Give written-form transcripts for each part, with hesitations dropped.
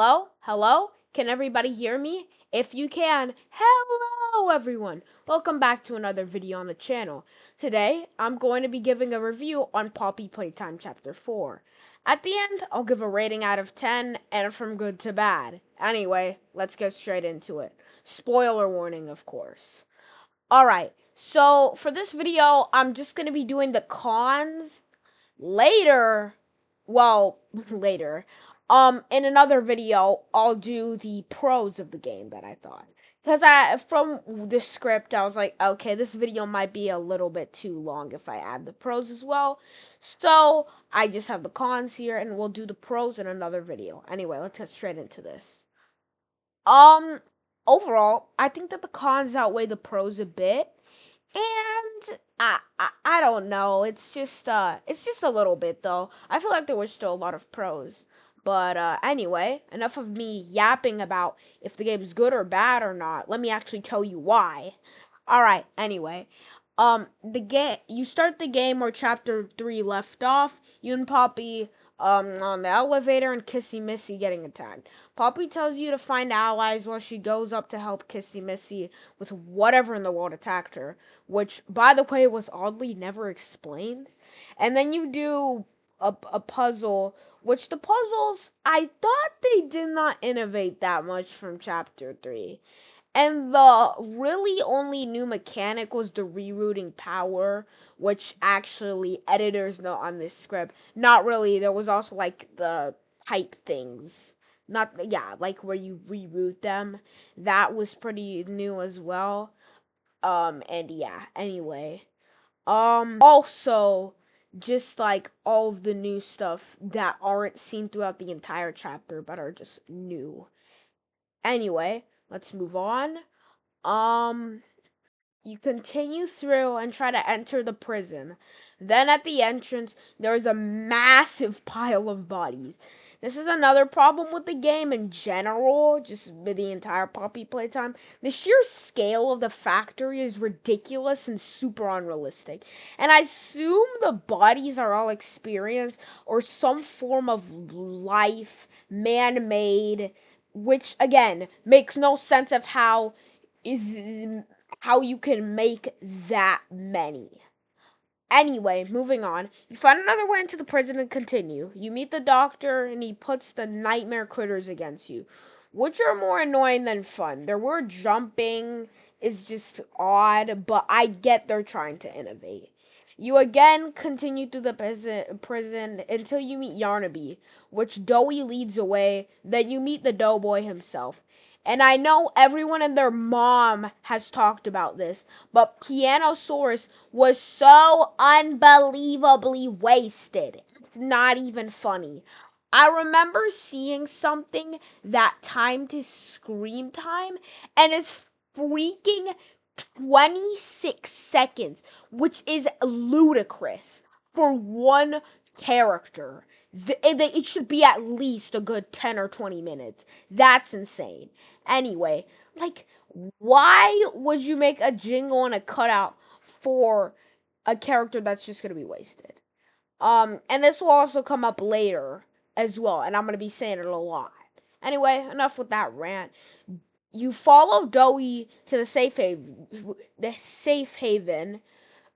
Hello? Hello? Can everybody hear me? If you can, hello everyone! Welcome back to another video on the channel. Today, I'm going to be giving a review on Poppy Playtime Chapter 4. At the end, I'll give a rating out of 10 and from good to bad. Anyway, let's get straight into it. Spoiler warning, of course. Alright, so for this video, I'm just going to be doing the cons later. Later. In another video, I'll do the pros of the game that I thought. Because from the script, I was like, okay, this video might be a little bit too long if I add the pros as well. So, I just have the cons here, and we'll do the pros in another video. Anyway, let's get straight into this. Overall, I think that the cons outweigh the pros a bit. And I don't know. It's just a little bit though. I feel like there was still a lot of pros. But anyway, enough of me yapping about if the game is good or bad or not. Let me actually tell you why. All right. Anyway, you start the game where chapter 3 left off. You and Poppy on the elevator and Kissy Missy getting attacked. Poppy tells you to find allies while she goes up to help Kissy Missy with whatever in the world attacked her, which, by the way, was oddly never explained. And then you do a puzzle, which the puzzles, I thought they did not innovate that much from chapter 3. And the really only new mechanic was the rerouting power, which actually editors note on this script. Not really. There was also like the height things. Like where you reroute them. That was pretty new as well. And yeah, anyway. Also, just like all of the new stuff that aren't seen throughout the entire chapter, but are just new. Anyway, let's move on. You continue through and try to enter the prison. Then at the entrance, there is a massive pile of bodies. This is another problem with the game in general, just with the entire Poppy Playtime. The sheer scale of the factory is ridiculous and super unrealistic. And I assume the bodies are all experienced or some form of life, man-made, which again makes no sense of how you can make that many. Anyway, moving on. You find another way into the prison and continue. You meet the doctor and he puts the nightmare critters against you, which are more annoying than fun. Their word jumping is just odd, but I get they're trying to innovate. You again continue through the prison until you meet Yarnaby, which Doughy leads away. Then you meet the Doughboy himself. And I know everyone and their mom has talked about this, but Pianosaurus was so unbelievably wasted. It's not even funny. I remember seeing something that timed his screen time, and it's freaking 26 seconds, which is ludicrous for one character. It should be at least a good 10 or 20 minutes. That's insane. Anyway, like, why would you make a jingle and a cutout for a character that's just going to be wasted? And this will also come up later as well, and I'm going to be saying it a lot. Anyway, enough with that rant. You follow Doughy to the safe haven.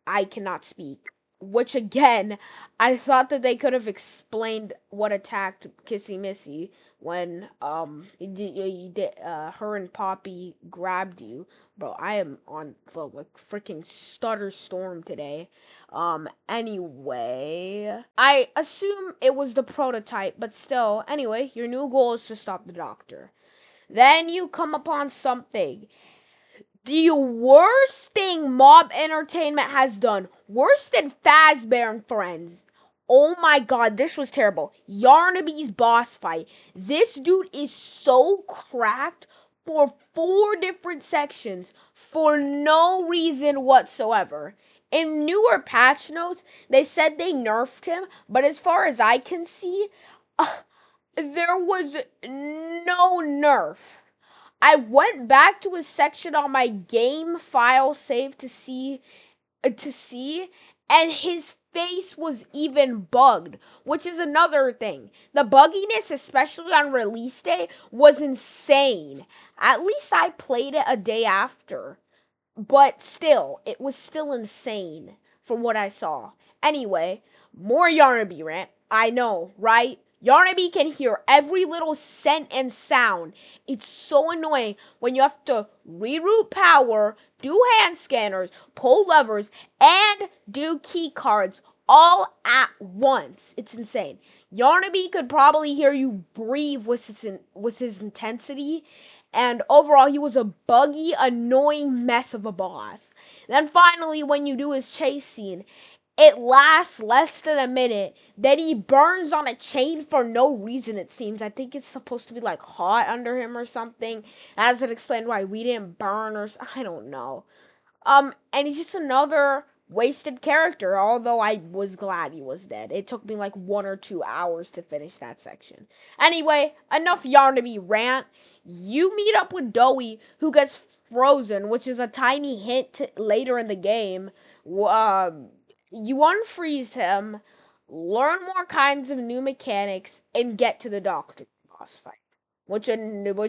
I cannot speak. Which again, I thought that they could have explained what attacked Kissy Missy when her and Poppy grabbed you. Bro, I am on the like freaking stutter storm today. Anyway, I assume it was the prototype, but still, anyway, your new goal is to stop the doctor. Then you come upon something. The worst thing Mob Entertainment has done, worse than Fazbear and Friends. Oh my god, this was terrible. Yarnaby's boss fight. This dude is so cracked for 4 different sections for no reason whatsoever. In newer patch notes, they said they nerfed him, but as far as I can see, there was no nerf. I went back to a section on my game file save to see, and his face was even bugged, which is another thing. The bugginess, especially on release day, was insane. At least I played it a day after. But still, it was still insane from what I saw. Anyway, more Yarnaby rant. I know, right? Yarnaby can hear every little scent and sound. It's so annoying when you have to reroute power, do hand scanners, pull levers, and do key cards all at once. It's insane. Yarnaby could probably hear you breathe with his intensity, and overall he was a buggy, annoying mess of a boss. Then finally, when you do his chase scene, it lasts less than a minute. Then he burns on a chain for no reason, it seems. I think it's supposed to be like hot under him or something. That doesn't explain why we didn't burn, or I don't know. And he's just another wasted character, although I was glad he was dead. It took me like 1 or 2 hours to finish that section. Anyway, enough Yarnaby rant. You meet up with Doey, who gets frozen, which is a tiny hint later in the game. You unfreeze him, learn more kinds of new mechanics, and get to the Doctor boss fight. Which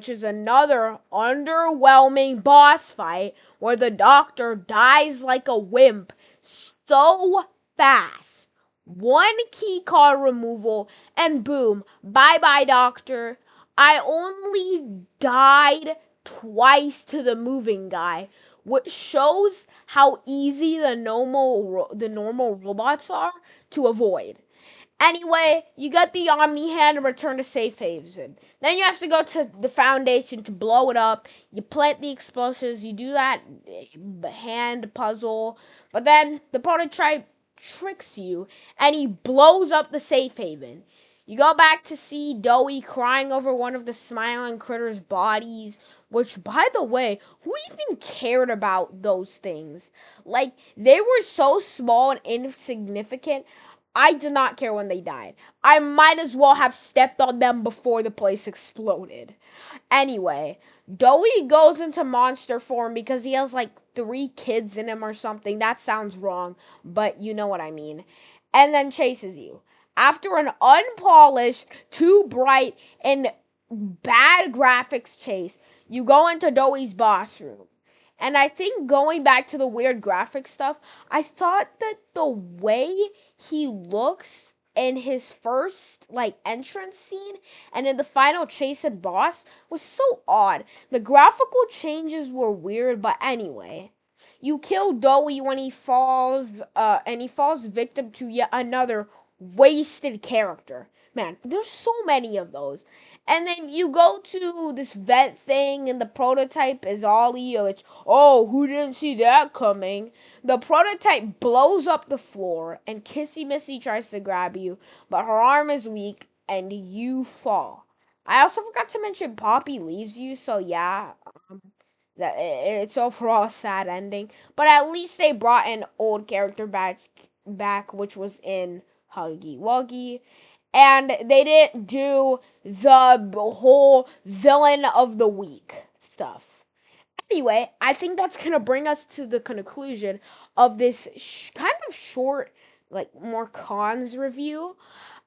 is another underwhelming boss fight where the Doctor dies like a wimp so fast. One key card removal and boom, bye bye Doctor. I only died twice to the moving guy, which shows how easy the normal robots are to avoid. Anyway, you get the Omni Hand and return to safe haven. Then you have to go to the Foundation to blow it up. You plant the explosives. You do that hand puzzle. But then the prototype tricks you and he blows up the safe haven. You go back to see Doey crying over one of the smiling critters' bodies. Which, by the way, who even cared about those things? Like, they were so small and insignificant. I did not care when they died. I might as well have stepped on them before the place exploded. Anyway, Doey goes into monster form because he has like 3 kids in him or something. That sounds wrong, but you know what I mean. And then chases you. After an unpolished, too bright, and bad graphics chase, you go into Doey's boss room. And I think going back to the weird graphic stuff, I thought that the way he looks in his first like entrance scene and in the final chase at boss was so odd. The graphical changes were weird, but anyway. You kill Doey when he falls and he falls victim to yet another wasted character. Man, there's so many of those. And then you go to this vent thing, and the prototype is Ollie, which, oh, who didn't see that coming? The prototype blows up the floor, and Kissy Missy tries to grab you, but her arm is weak, and you fall. I also forgot to mention Poppy leaves you, so yeah, that it's overall a sad ending. But at least they brought an old character back, which was in Huggy Wuggy. And they didn't do the whole villain of the week stuff. Anyway, I think that's going to bring us to the conclusion of this kind of short, like, more cons review.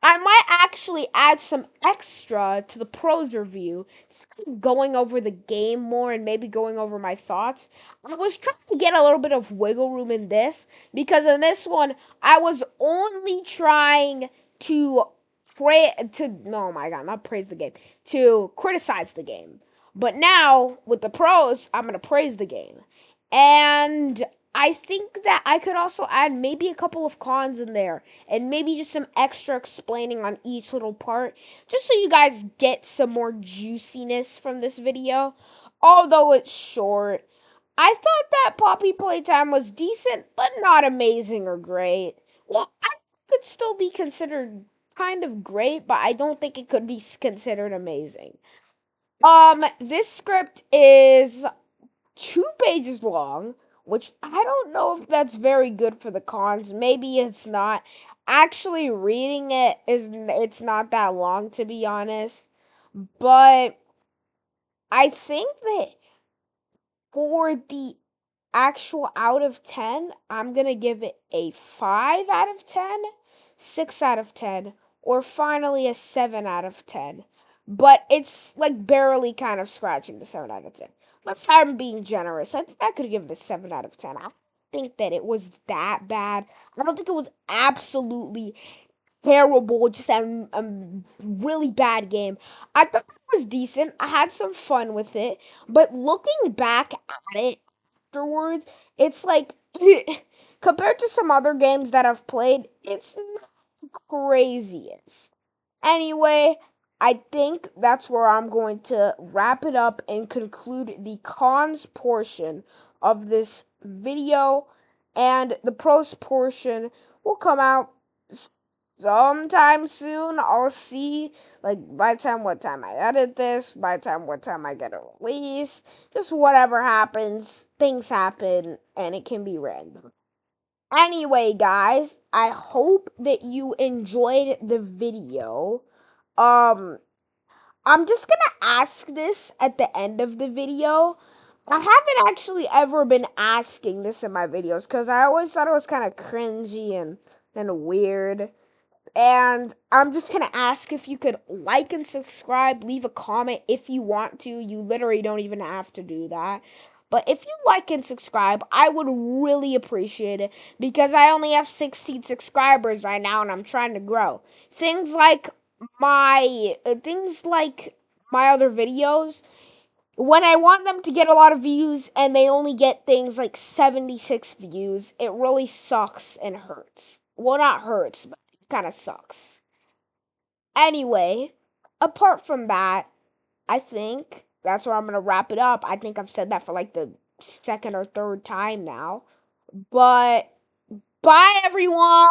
I might actually add some extra to the pros review, just going over the game more and maybe going over my thoughts. I was trying to get a little bit of wiggle room in this, because in this one, I was only trying to praise the game, to criticize the game. But now, with the pros, I'm going to praise the game. And I think that I could also add maybe a couple of cons in there, and maybe just some extra explaining on each little part, just so you guys get some more juiciness from this video. Although it's short, I thought that Poppy Playtime was decent, but not amazing or great. Well, I could still be considered kind of great, but I don't think it could be considered amazing. This script is 2 pages long, which I don't know if that's very good for the cons. Maybe it's not. Actually reading it's not that long, to be honest. But I think that for the actual out of 10, I'm gonna give it a 5 out of 10, 6 out of 10, or finally a 7 out of 10. But it's like barely kind of scratching the 7 out of 10. But if I'm being generous, I think I could give it a 7 out of 10. I don't think that it was that bad. I don't think it was absolutely terrible, just a really bad game. I thought it was decent. I had some fun with it, but looking back at it afterwards, it's like compared to some other games that I've played, it's not craziest. Anyway, I think that's where I'm going to wrap it up and conclude the cons portion of this video, and the pros portion will come out sometime soon. I'll see, like, by the time what time I edit this, by the time what time I get it released, just whatever happens, things happen, and it can be random. Anyway, guys, I hope that you enjoyed the video. Um, I'm just gonna ask this at the end of the video. I haven't actually ever been asking this in my videos because I always thought it was kind of cringy and weird. And I'm just gonna ask if you could like and subscribe, leave a comment if you want to. You literally don't even have to do that. But if you like and subscribe, I would really appreciate it because I only have 16 subscribers right now and I'm trying to grow. Things like my other videos, when I want them to get a lot of views and they only get things like 76 views, it really sucks and hurts. Well, not hurts, but it kind of sucks. Anyway, apart from that, I think that's where I'm going to wrap it up. I think I've said that for like the second or third time now. But bye, everyone.